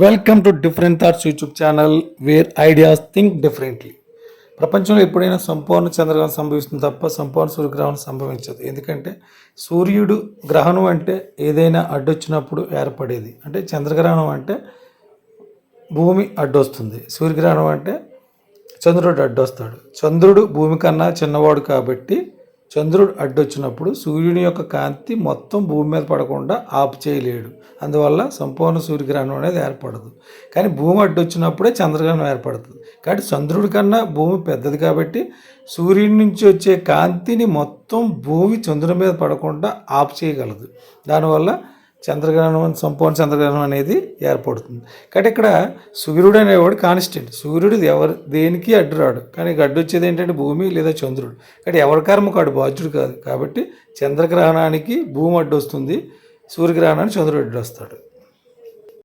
Welcome to different thoughts YouTube channel wear ideas think differently. ప్రపంచంలో ఎప్పుడైనా సంపూర్ణ చంద్రగ్రహణం సంభవిస్తుంది తప్ప సంపూర్ణ సూర్యగ్రహణం సంభవించదు. ఎందుకంటే సూర్యుడు గ్రహణం అంటే ఏదైనా అడ్డొచ్చినప్పుడు ఏర్పడేది. అంటే చంద్రగ్రహణం అంటే భూమి అడ్డొస్తుంది, సూర్యగ్రహణం అంటే చంద్రుడు అడ్డొస్తాడు. చంద్రుడు భూమి కన్నా చిన్నవాడు కాబట్టి చంద్రుడు అడ్డొచ్చినప్పుడు సూర్యుని యొక్క కాంతి మొత్తం భూమి మీద పడకుండా ఆపు చేయలేడు. అందువల్ల సంపూర్ణ సూర్యగ్రహణం అనేది ఏర్పడదు. కానీ భూమి అడ్డొచ్చినప్పుడే చంద్రగ్రహణం ఏర్పడుతుంది. కాబట్టి చంద్రుడి కన్నా భూమి పెద్దది కాబట్టి సూర్యుడి నుంచి వచ్చే కాంతిని మొత్తం భూమి చంద్రుడి మీద పడకుండా ఆపు చేయగలదు. దానివల్ల చంద్రగ్రహణం, సంపూర్ణ చంద్రగ్రహణం అనేది ఏర్పడుతుంది. కాబట్టి ఇక్కడ సూర్యుడు అనేవాడు కాన్స్టెంట్. సూర్యుడు దేనికి అడ్డు రాడు. కానీ అడ్డు వచ్చేది ఏంటంటే భూమి లేదా చంద్రుడు. కాబట్టి ఎవరి కర్మకు అడ్డు బాధ్యుడు కాదు. కాబట్టి చంద్రగ్రహణానికి భూమి అడ్డు వస్తుంది, సూర్యగ్రహణానికి చంద్రుడు అడ్డు వస్తాడు.